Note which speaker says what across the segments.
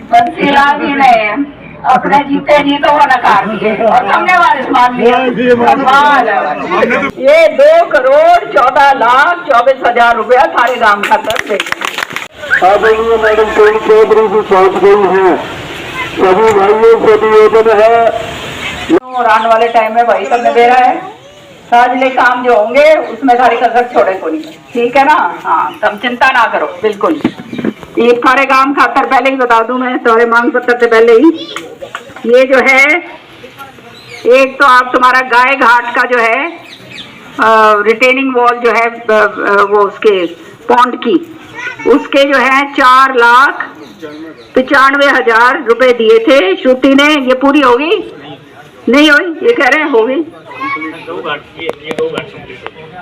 Speaker 1: बंसीलाल जी ने अपने जीते जी तो वो नकार दिए और हमने वारिस मान लिया। ये 2,14,24,00,000 रुपया सारे गांव खातर दे।
Speaker 2: मैडम प्रेम चौधरी जी पहुंच गई हैं। सभी भाइयों से निवेदन है
Speaker 1: और आने वाले टाइम में भाई सबने दे रहा है साजले काम जो होंगे उसमें सारी कसर छोड़े को नहीं, ठीक है ना। हाँ, तुम चिंता ना करो बिल्कुल। ये सारे काम खातर पहले ही बता दूं मैं, सारे मांग पत्र से पहले ही ये जो है, एक तो आप तुम्हारा गाय घाट का जो है रिटेनिंग वॉल जो है वो उसके पौंड की, उसके जो है 4,95,000 रुपए दिए थे श्रुति ने। ये पूरी होगी नहीं हुई? ये कह रहे हैं होगी,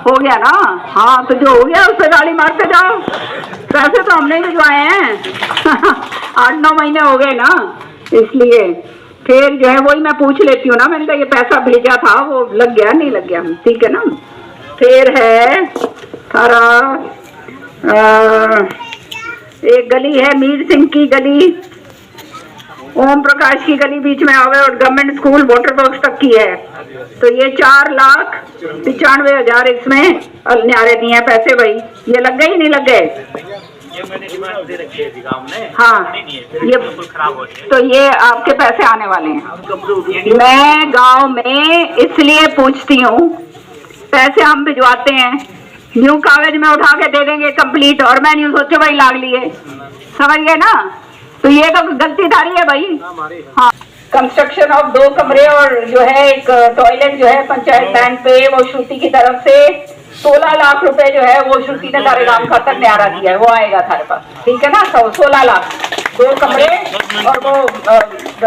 Speaker 1: हो गया ना। हाँ, तो जो हो गया उस पर गाली मारते जाओ। पैसे तो हमने ही भिजवाए हैं 8-9 महीने हो गए ना, इसलिए फिर जो है वही मैं पूछ लेती हूँ ना। मैंने कहा ये पैसा भेजा था वो लग गया नहीं लग गया, ठीक है ना। फिर है सारा एक गली है मीर सिंह की गली, ओम प्रकाश की गली बीच में आवे और गवर्नमेंट स्कूल वाटर बॉक्स तक की है। तो ये 4,95,000 इसमें न्यारे दिए हैं पैसे। भाई ये लग गए ही नहीं लग गए?
Speaker 3: ये मैंने डिमांड दे रखी है गांव में।
Speaker 1: हाँ, ये
Speaker 3: खराब हो गए
Speaker 1: तो ये आपके पैसे आने वाले हैं। मैं गांव में इसलिए पूछती हूँ, पैसे हम भिजवाते हैं न्यू कागज में उठा के दे देंगे कंप्लीट, और मैं न्यू सोचे भाई लाग लिए, समझ गए ना। तो ये तो गलती थारी है भाई। हाँ, कंस्ट्रक्शन ऑफ 2 कमरे और जो है एक टॉयलेट जो है पंचायत लैंड पे, वो श्रुति की तरफ से 16 लाख रुपए जो है वो श्रुति ने सारे गांव खातर न्यारा दिया है, वो आएगा थारे पास, ठीक है ना। 16 लाख 2 कमरे और वो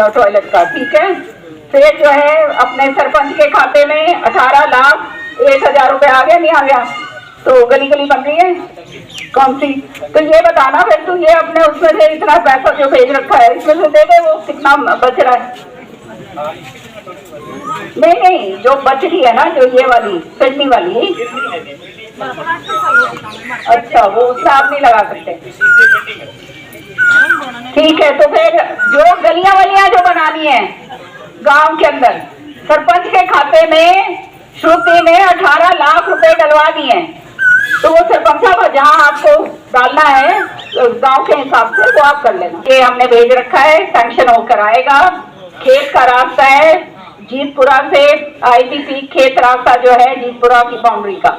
Speaker 1: टॉयलेट का, ठीक है। फिर जो है अपने सरपंच के खाते में 18,01,000 रुपए आ गया नहीं आ गया? तो गली गली बन रही है कौन सी? तो ये बताना फिर तू, ये अपने उसमें से इतना पैसा जो भेज रखा है इसमें से दे दे, वो कितना बच रहा है। नहीं, जो बच रही है ना, जो ये वाली सिडनी वाली, अच्छा वो उसमें आप नहीं लगा सकते, ठीक है। तो फिर जो गलियां वलियां जो बनानी है गांव के अंदर, सरपंच के खाते में श्रुति ने 18 लाख रुपए डलवा दिए हैं। तो वो सरपंच साहब जहाँ आपको डालना है गांव के हिसाब से वो आप कर लेना। ये हमने भेज रखा है, सैंक्शन होकर आएगा। खेत का रास्ता है जीतपुरा से ITP खेत रास्ता जो है जीतपुरा की बाउंड्री का,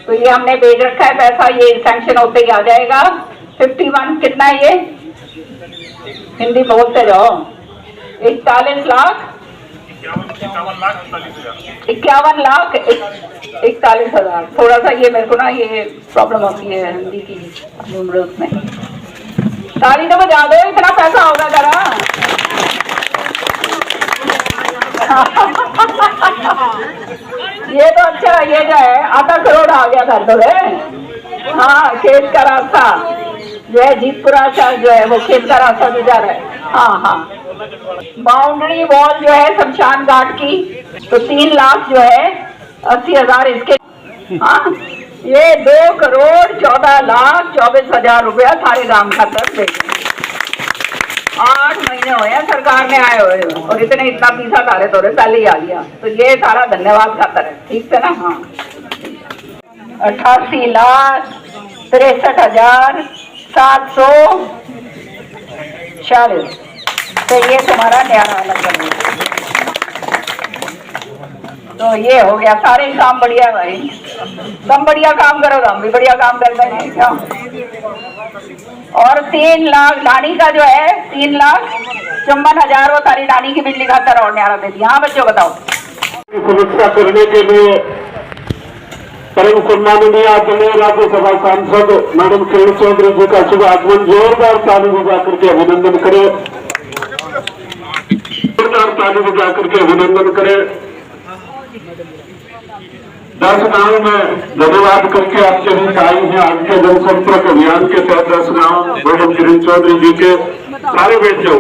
Speaker 1: तो ये हमने भेज रखा है पैसा, ये सैंक्शन होते ही आ जाएगा। 51 कितना है ये, हिंदी बोलते जाओ, 41 लाख 51,41,41,000। थोड़ा सा ये मेरे को ना ये प्रॉब्लम होती है हिंदी की न्यूमरल्स में। ताली तो बजा दो, इतना पैसा होगा जरा। ये तो अच्छा, ये जो है 8 करोड़ आ गया था तो है। हाँ, खेत का रास्ता जो है जीतपुरा जो है वो खेत का रास्ता जो जा रहा है। हाँ, बाउंड्री वॉल जो है शमशान घाट की, तो 3 लाख जो है 80,000 इसके। हाँ, ये 2,14,24,00,000 रुपया सारे गांव खातर दे। 8 महीने हुए हैं सरकार में आए हुए और इतना पीसा तारे तोरे पहले ही आ गया। तो ये सारा धन्यवाद खातर है, ठीक है ना। हाँ, 88,63,740, तो ये तुम्हारा न्यारा अलग है। तो ये हो गया, सारे काम बढ़िया है भाई, तुम बढ़िया काम करो, हम भी बढ़िया काम करते हैं क्या। और 3 लाख डानी का जो है 3,54,000 वो सारी डानी की बिजली खातर और न्यारा दे दी। हाँ बच्चों बताओ।
Speaker 2: समीक्षा करने के लिए परम सम्माननीय आदरणीय राज्यसभा सांसद मैडम किरण चौधरी जी का शुभ आगमन जोरदार ताली बजा करके अभिनंदन करें, जोरदार ताली बजा करके अभिनंदन करें। 10 गाँव में धन्यवाद करके आप सभी आई हैं। आज के जनसंपर्क अभियान के तहत 10 गाँव मैडम किरण चौधरी जी के सारे बैठ जाओ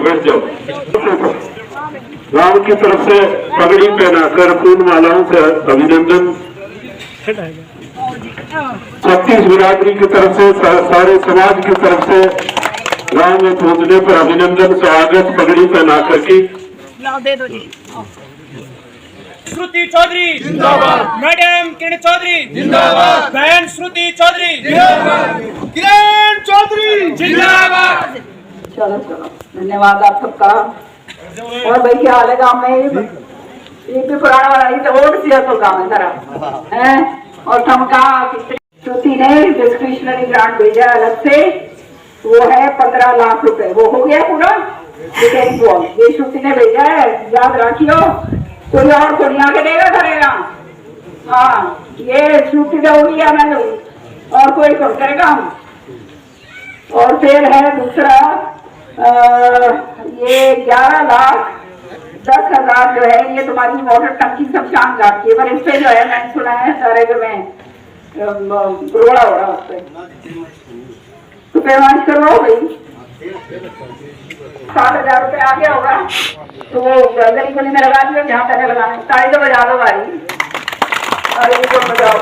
Speaker 2: गाँव की तरफ से पगड़ी पहनाकर फूल मालाओं से अभिनंदन। 36 बिरादरी की तरफ से, सारे समाज की तरफ से गांव में पहुंचने पर अभिनंदन स्वागत पगड़ी पहना करके
Speaker 4: श्रुति चौधरी जिंदाबाद, मैडम किरण चौधरी जिंदाबाद, बहन श्रुति चौधरी जिंदाबाद, किरण चौधरी जिंदाबाद।
Speaker 1: चलो चलो, धन्यवाद आप सबका। और भाई क्या हाल है गाँव में? एक भी पुराना वाला ही तो वोट दिया तो गाँव में तरफ है। और थमका श्रुति ने डिस्क्रिशनरी ग्रांट भेजा अलग से, वो है 15 लाख रुपए। वो हो गया पूरा, ये श्रुति ने भेजा है, याद रखियो। कोई और थोड़ी आके देगा करेगा। हाँ, ये श्रुति ने हो गया, मैं और कोई कौन करेगा। और फिर है दूसरा, ये 11,10,000 जो है, ये तुम्हारी वाटर टंकी शमशान घाट की। पर इस पे जो है मैंने सुना है सारे में रोड़ा हो रहा उस पर, तो पेमेंट करवाओ भाई। 7,000 रुपये आ गया होगा, तो वो गली गली में लगा दिया जहाँ पहले लगाने। ताली तो बजा दो भाई, अरे तो बजाओ,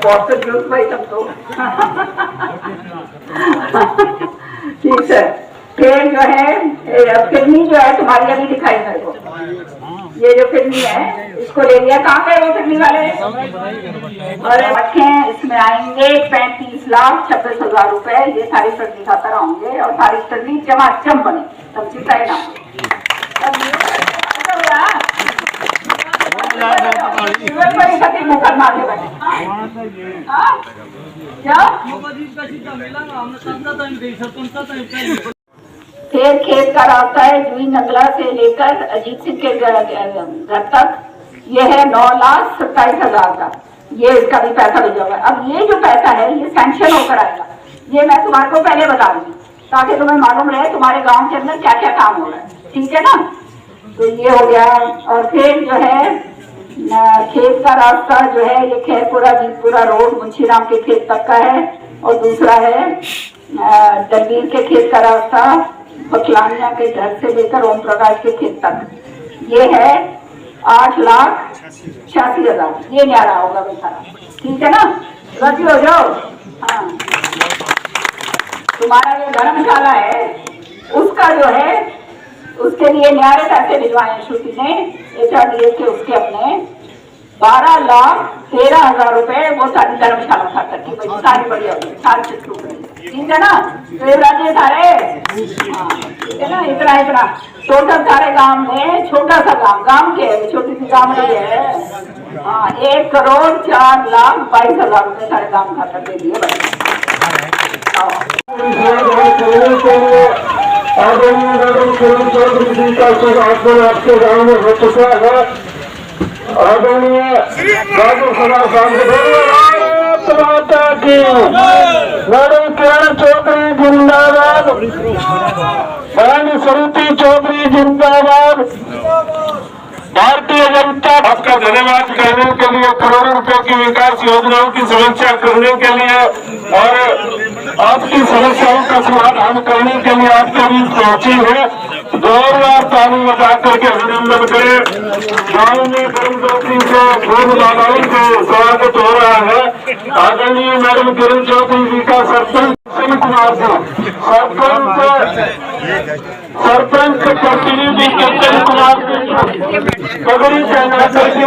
Speaker 1: बहुत तो जूस भाई तुम तो। ठीक है, फिर जो है फिल्मी जो है तुम्हारी अभी दिखाई मेरे को। ये जो फिल्मी है इसको ले लिया, कहाँ गए वो फिल्मी वाले? और रखें, इसमें आएंगे 35,26,000 रुपए। ये सारी फिल्मी खाता होंगे और सारी फिल्मी चमाचम बने, तब जीता है ना। मुकदमा के बने फिर खेत का रास्ता है जुई नगला से लेकर अजीत सिंह के घर तक, ये है 9,27,000 का। ये इसका भी पैसा भेजा हुआ है। अब ये जो पैसा है ये सैंक्शन होकर आएगा, ये मैं तुम्हारे को पहले बता दूंगी ताकि तुम्हें मालूम रहे तुम्हारे गांव के अंदर क्या क्या काम हो रहा है, ठीक है ना। तो ये हो गया। और फिर जो है खेत का रास्ता जो है, ये खैरपुरा जीतपुरा रोड मुंशीराम के खेत तक का है। और दूसरा है दलवीर के खेत का रास्ता बकलानिया के घर से लेकर ओम प्रकाश के खेत तक, ये है 8,86,000। ये न्यारा होगा बेचारा, ठीक है ना। राजी हो जाओ। हाँ, तुम्हारा ये धर्मशाला है, उसका जो है उसके लिए न्यारे पैसे भिजवाए श्रुति ने HRDA के, उसके अपने 12,13,000 रुपए। वो सारी धर्मशाला खा करती भाई, सारी बढ़िया होगी, सारी चिट्ठू ठीक है ना। तो ये राज्य सारे, ठीक है ना। इतना टोटल सारे गांव में, छोटा सा गांव के छोटी सी गांव नहीं है। हाँ, 1,04,22,000 रुपए सारे गांव खाता दे दिए भाई।
Speaker 2: आपके गाँव में हो चुका है। आदरणीय राज्यसभा सांसद मैडम किरण चौधरी जिंदाबाद, बहन श्रुति चौधरी जिंदाबाद। भारतीय जनता आपका धन्यवाद करने के लिए, करोड़ों रुपए की विकास योजनाओं की समीक्षा करने के लिए और आपकी समस्याओं का समाधान करने के लिए आपके बीच पहुंची है। जोरदार ताली बजा करके अभिनंदन करें। गाँव में कर्मचारी से फूल मालाओं से स्वागत हो रहा है। आदरणीय मैडम किरण चौधरी जी का सरपंच कुमार जी, सरपंच प्रतिनिधि चंचल कुमार जी पगड़ी पहना करके,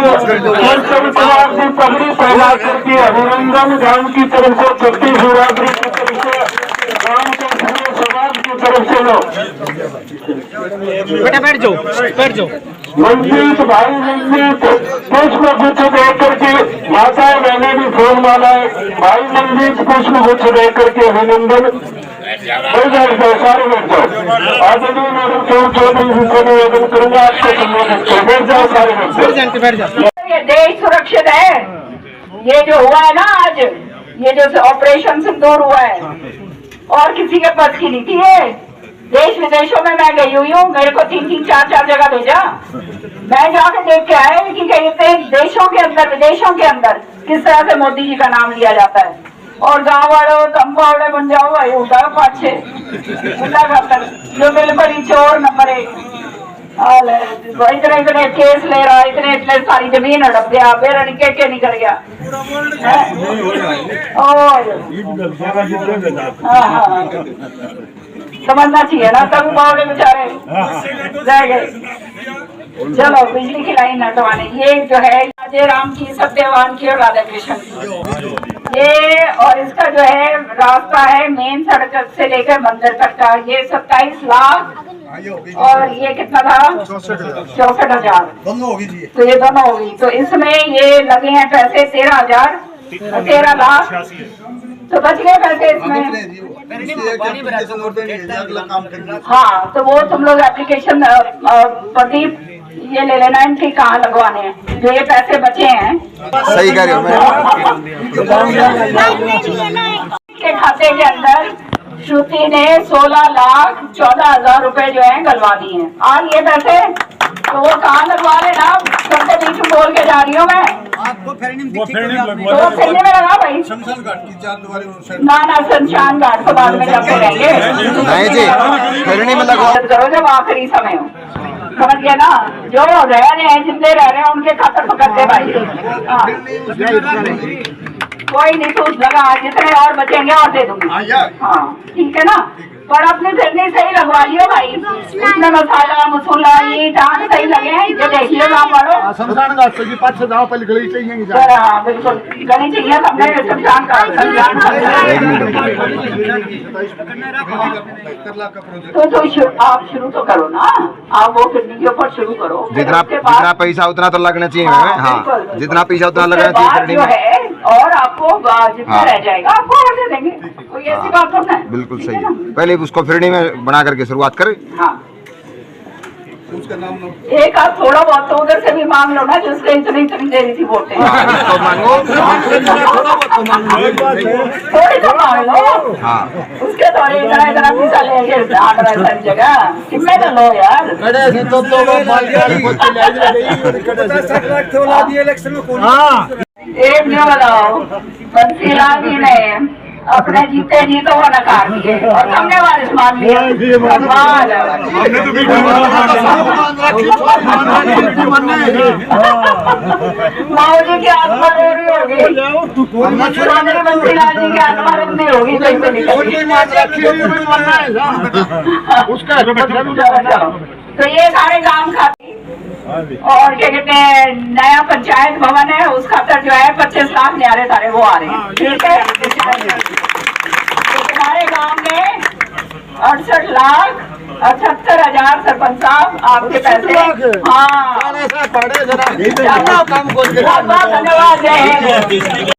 Speaker 2: चंचल कुमार जी पगड़ी पहना करके अभिनंदन गांव की तरफ से, छत्तीस बिरादरी की तरफ से, गांव के पूरे समाज की तरफ से लो।
Speaker 4: बेटा बैठ जाओ।
Speaker 2: मंजीत भाई, मंजीत पुष्प गुच्छ दे करके, माता मैंने भी फूल माला है भाई। मंजीत पुष्प गुच्छ दे करके अभिनंदन। बैठ जाओ, सारे बैठ जाओ। आदरणीय मैडम किरण चौधरी जी को निवेदन करूंगा आपको संबोधित कर। बैठ जाओ, सारे बैठ जाओ।
Speaker 1: ये देश सुरक्षित है। ये जो हुआ है ना आज, ये जो ऑपरेशन सिंदूर हुआ है, और किसी के बस की नहीं थी ये। देश विदेशों में मैं गई हुई हूँ, मेरे को 3-3, 4-4 जगह भेजा। मैं जाके देख के आए कि देशों के अंदर, विदेशों के अंदर किस तरह से मोदी जी का नाम लिया जाता है। और गाँव वालों तंबावड़े बन जाओ भाई, होता है 5-6 जो बिल्कुल ही चोर नंबर 1। इतने केस ले रहा, इतने सारी जमीन हड़प गया, बेरा के निकल गया। और समझना चाहिए ना, तभी बावड़े बेचारे रह गए। चलो बिजली की लाइन हटवाने, ये जो है राजे राम की, सत्यवान की और राधा कृष्ण की, ये और इसका जो है रास्ता है मेन सड़क से लेकर मंदिर तक का, ये 27 लाख और ये कितना था 64,000, तो ये दोनों होगी। तो इसमें ये लगे हैं पैसे 13 लाख, तो बच गए पैसे इसमें। हाँ, तो वो तुम लोग एप्लीकेशन प्रदीप ये ले लेना इनके कहाँ लगवाने हैं, जो ये पैसे बचे हैं।
Speaker 5: सही कह रही हूँ
Speaker 1: के खाते के अंदर श्रुति ने 16,14,000 रुपए जो है गलवा दिए हैं। आज ये पैसे तो वो कहाँ लगवा रहे ना, सबसे बीच में बोल के जा रही हूँ मैं, तो फेरने में लगा भाई ना शमशान घाट को बाद में जाते रहेंगे,
Speaker 5: नहीं जी, फेरनी में लगवा
Speaker 1: करो जब आखिरी समय हो, समझ गया ना। जो रह रहे हैं, जितने रह रहे हैं उनके खातर पकड़ते भाई। हाँ। कोई नहीं, तो लगा जितने और बचेंगे और दे दूंगी। हाँ ठीक है ना, पर अपनी फिरनी सही लगवा लियो भाई, उसमें मसाला मसूला ये टांग सही लगे हैं, ये देख लियो गाँव वालों।
Speaker 2: शमशान घाट से 5 दाव पहले गली चाहिए।
Speaker 1: हाँ बिल्कुल गली चाहिए हमने शमशान का तो आप शुरू तो करो ना, आप वो फिरनी के ऊपर शुरू करो।
Speaker 5: जितना पैसा उतना तो लगना चाहिए। हाँ, जितना पैसा उतना लगना चाहिए
Speaker 1: जो है, और आपको जितना रह जाएगा आपको और दे देंगे, कोई ऐसी बात होता है।
Speaker 5: बिल्कुल सही, पहले उसको फिरनी में बना करके शुरुआत करें।
Speaker 1: हाँ एक आप थोड़ा बहुत तो उधर से भी मांग लो ना, जिससे इतनी देरी थी वोटें,
Speaker 5: तो मांगो,
Speaker 1: थोड़ी तो मांग लो।
Speaker 5: हाँ
Speaker 1: उसके द्वारा इतना पैसा लेंगे सारी जगह, कितने तो लो यार। एक जो बताओ, बंसीलाल जी ने अपने जीते जी तो वो नकार दिए और हमने वारिस मान लिया। माओ जी की आत्मा रो रही होगी, बंसीलाल जी की आत्मा रोनी होगी। तो ये सारे काम खाते, और क्या कहते हैं, नया पंचायत भवन है, उस खातर जो है 25 लाख न्यारे सारे वो आ रहे हैं। ठीक है, हमारे गांव में 68 लाख 78,000 सरपंच साहब आपके पैसे। हाँ बहुत बहुत धन्यवाद, जय हिंद।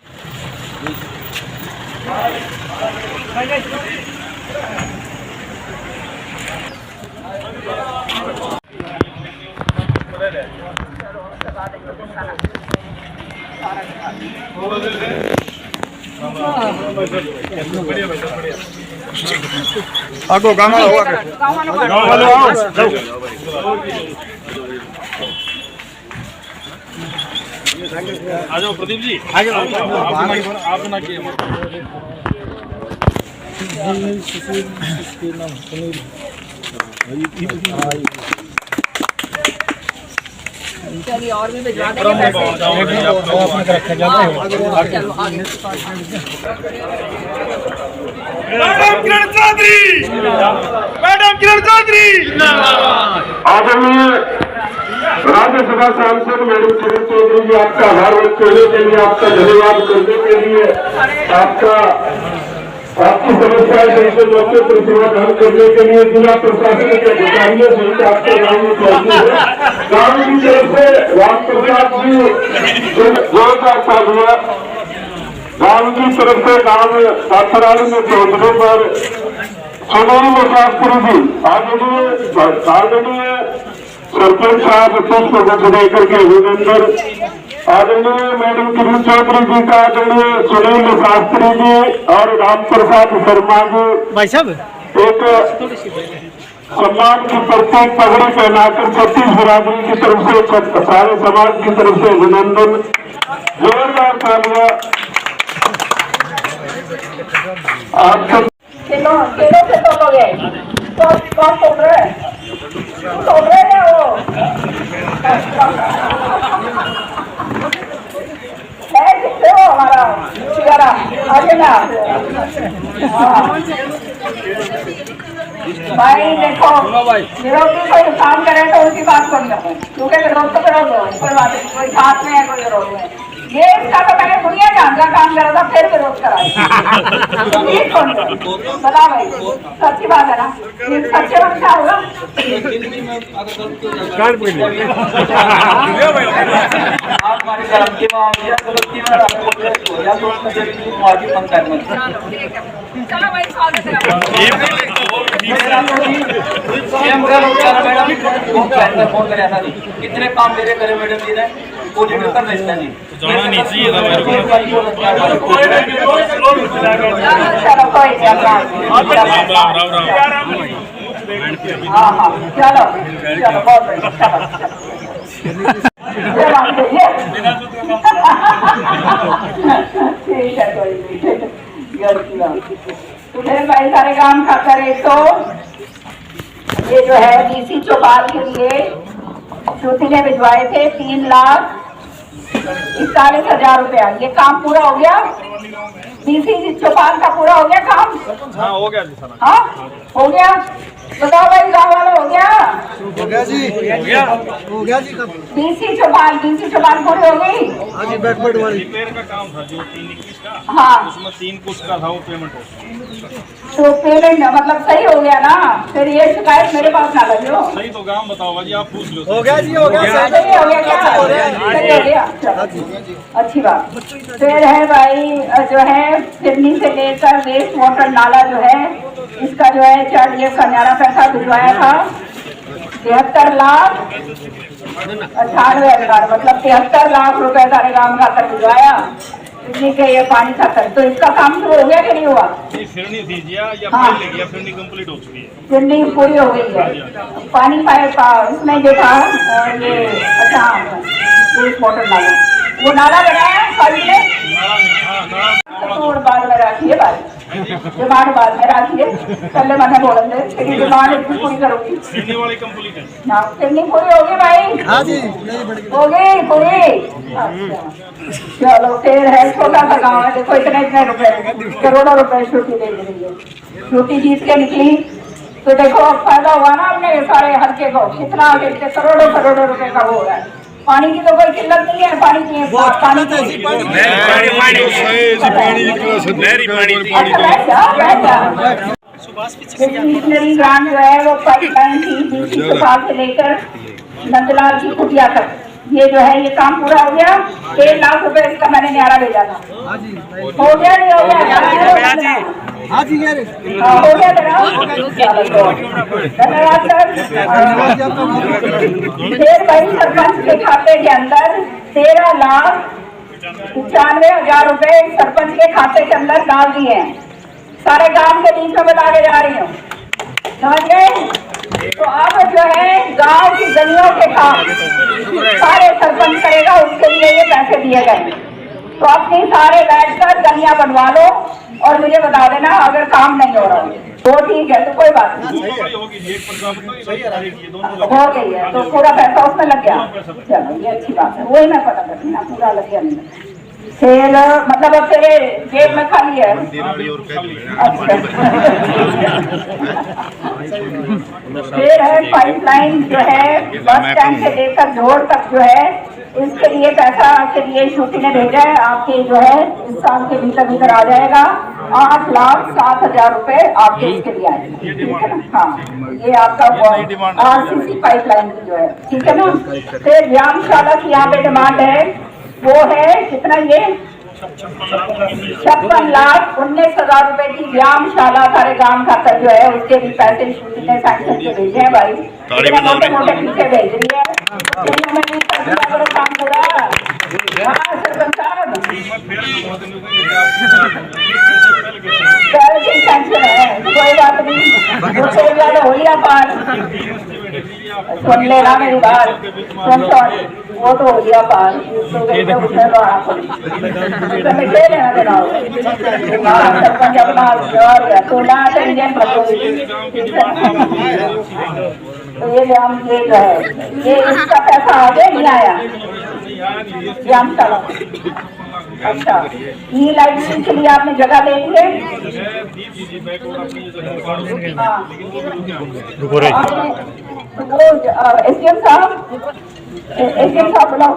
Speaker 2: आगो गाँव
Speaker 4: आ जाओ प्रदीप जी, आगे आप ना किए
Speaker 1: चलिए और भी भिजवा देंगे
Speaker 4: मैडम किरण चौधरी, मैडम किरण चौधरी
Speaker 2: आदरणीय राज्यसभा सांसद मैडम किरण चौधरी जी, आपका आभार व्यक्त करने के लिए, आपका धन्यवाद करने के लिए, आपकी समस्याएं जैसे मौके पर समाधान करने के लिए जिला प्रशासन के अधिकारियों सहित आपके गाँव में पहुंचे हैं। गाँव की तरफ से राम प्रसाद जी जोरदार तालियां, गाँव की तरफ से गाँव साथराल में पहुंचने पर सुनील शास्त्री जी आदरणीय सरपंच साहब पुष्प गुच्छ देकर के अभिनंदन। आदरणीय मैडम किरण चौधरी जी का, आदरणीय सुनील शास्त्री जी और राम प्रसाद शर्मा जी
Speaker 4: भाई साहब
Speaker 2: एक सम्मान की प्रत्येक पगड़ी पहनाकर छत्तीस बिरादरी की तरफ से, सारे समाज की तरफ से अभिनंदन। जोरदार तालियां। आप सब
Speaker 1: किलो से तो लोग हैं, तो तोड़ रहे हैं वो है किससे हो हमारा सिगारा आगे ना। भाई देखो विरोधी कोई काम करे तो उसकी बात कौन करे, क्योंकि विरोध तो विरोध हो, कोई बात नहीं, कोई साथ में है कोई विरोध में। ये इसका तो मैंने दुनिया जान का काम करा था, फिर विरोध करा बता भाई, सच्ची बात है ना, ये सच्चे में क्या होगा। चलो भाई स्वागत है।
Speaker 3: कितने काम मेरे करे मैडम जी ने कोऑर्डिनेटर कर रहे नहीं
Speaker 4: जाना नहीं चाहिए था मेरे को।
Speaker 1: चलो कोई नहीं,
Speaker 4: राम
Speaker 1: हाँ हाँ चलो चलो बहुत बढ़िया, ठीक है कोई नहीं, उधर भाई सारे काम खाता रहे। तो ये जो है डीसी चौपाल के लिए श्रुति ने भिजवाए थे 3,41,000 रुपया, ये काम पूरा हो गया। डीसी चौपाल का पूरा हो गया काम।
Speaker 4: हाँ हो गया जी सर।
Speaker 1: हाँ हो गया, बताओ भाई गाँव वाले हो गया
Speaker 5: जी
Speaker 4: हो गया
Speaker 5: जी कब
Speaker 1: डीसी चौपाल पूरी हो गई।
Speaker 5: हाँ जी बैकवर्ड वाली
Speaker 4: रिपेयर का काम था जो 321 का,
Speaker 1: हाँ
Speaker 4: उसमें 3 कुछ का था, वो पेमेंट हो गया।
Speaker 1: तो पेमेंट मतलब सही हो गया ना, फिर ये शिकायत मेरे पास ना लगी हो।
Speaker 4: सही तो काम बताओ भाजी, आप पूछ लो।
Speaker 5: हो गया जी हो गया
Speaker 1: सही हो गया क्या, सही हो गया, चलो अच्छी बात। फिर है भाई जो है सिडनी से लेकर वेस्ट वाटर नाला जो है, इसका जो है 4 का न्यारा पैसा भिजवाया था 73,98,000, मतलब 73 लाख रुपए सारे काम का कर भिजवाया। इतनी के ये पानी का कर, तो इसका काम शुरू हो गया कि नहीं हुआ।
Speaker 4: नहीं फिरनी दीजिए या
Speaker 1: हाँ।
Speaker 4: फिर लेगी, फिरनी कंप्लीट हो चुकी है,
Speaker 1: फिरनी पूरी हो गई है। पानी पाइप इसमें जो था ये अच्छा वेस्ट वाटर नाला, वो नाला बनाया पानी में।
Speaker 4: नाला नहीं, हाँ नाला
Speaker 1: तो बाद में रखिए, डिमांड बाद में रखिए, पहले मैंने बोलेंगे तेरी डिमांड इतनी पूरी करूंगी।
Speaker 4: फिरनी वाली कंप्लीट है।
Speaker 1: ना फिरनी पूरी होगी भाई,
Speaker 5: हाँ जी
Speaker 1: होगी पूरी। अच्छा चलो फिर है छोटा सा गाँव है, देखो इतने इतने रुपए करोड़ों रुपए श्रुति दे रही है। श्रुति जीत के निकली तो देखो फायदा हुआ ना अपने सारे हल्के को, कितना करोड़ों करोड़ों रुपए का हो रहा है। पानी की तो कोई किल्लत नहीं है, पानी की मिशनरी ग्रांट जो है वो पाइपलाइन थी डीसी चौपाल से लेकर नंदलाल की कुटिया तक, ये जो है ये काम पूरा हो गया। 1 लाख रुपए इसका मैंने न्यारा भेजा था, हो गया नहीं हो गया,
Speaker 5: हाँ जी
Speaker 1: हो गया धन्यवाद सर। फिर भाई सरपंच के खाते के अंदर 13,95,000 रुपए सरपंच के खाते के अंदर डाल दिए हैं। सारे गांव के बीच में बता के जा रही हूँ, समझ गए। तो अब जो है गांव की गलियों के काम सारे सरपंच करेगा, उसके लिए ये पैसे दिए गए। तो अपनी सारे बैठकर गलियां बनवा लो और मुझे बता देना अगर काम नहीं हो रहा तो ठीक है, तो कोई बात नहीं, हो गई है तो पूरा पैसा उसमें लग गया। चलो ये अच्छी बात है, वही मैं पता करती ना पूरा लग गया नहीं। फिर मतलब अब तेरे जेब में खाली है। अच्छा फिर है पाइपलाइन जो है बस स्टैंड से लेकर जोड़ तक जो है, इसके लिए पैसा आपके लिए श्रुति ने भेजा है। आपके जो है इस साल के भीतर आ जाएगा 8,07,000 रुपए आपके इसके लिए आएंगे, ठीक है ना। हाँ ये आपका RCC पाइपलाइन की जो है, ठीक है ना। फिर व्यायामशाला की यहाँ पे डिमांड है, वो है कितना, ये 56,19,000 रुपए की व्यायामशाला सारे गांव खातर जो है, उसके भी पैसे श्रुति ने सैंक्शन के भेजे हैं भाई, मोटे मोटे पीछे भेज रही है। काम पूरा सरपंच साहब सैंक्शन है, कोई बात नहीं, होलिया पार सुन लेना मेरी बात, सुन वो तो हो गया पार, सरपंच अपना तो ये व्यायाम ये जो है ये इसका पैसा आगे नहीं आया व्यायाम शाला। अच्छा ई लाइब्रेरी के लिए आपने जगह ले ली है,
Speaker 4: जी बैक और अपनी
Speaker 1: रुको रे एसडीएम साहब बुलाओ।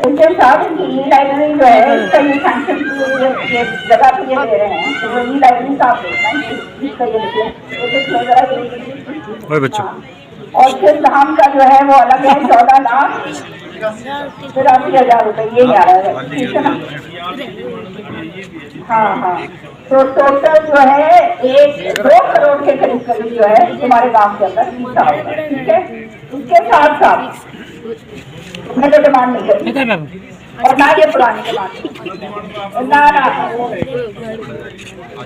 Speaker 1: एसडीएम साहब इनकी ई लाइब्रेरी जो है इसका ये सैंक्शन ये जगह पे ये दे रहे हैं, तो वो ई लाइब्रेरी का आप देखना इसका ये लिखिए
Speaker 5: बच्चों
Speaker 1: और फिर धाम का जो है वो अलग है 14,83,000 रुपए ये ही आ रहा है, ठीक है ना। हाँ हाँ, तो टोटल जो है 2 करोड़ के करीब करीब जो है तुम्हारे गांव के अंदर हिस्सा होगा, ठीक है। इसके साथ साथ मैं तो डिमांड नहीं करूँगी और ना ये पुरानी डिमांड ना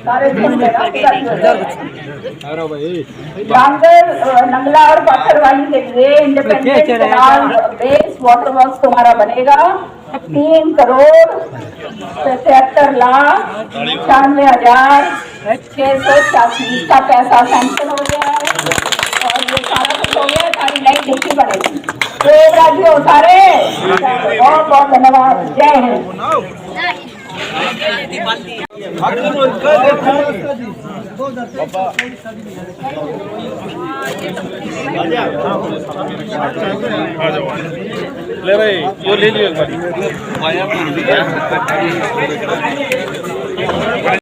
Speaker 1: सारे नंगला और पत्थरवाली के लिए independent canal base water works तुम्हारा बनेगा 3,93,96,686 का पैसा सैंक्शन हो गया है और ये सारा कुछ हो गया, सारी नई डिग्री बनेगी। तो राज्य हो सारे, बहुत बहुत धन्यवाद, जय हिंद।
Speaker 4: ले भाई वो ले लियो एक बार।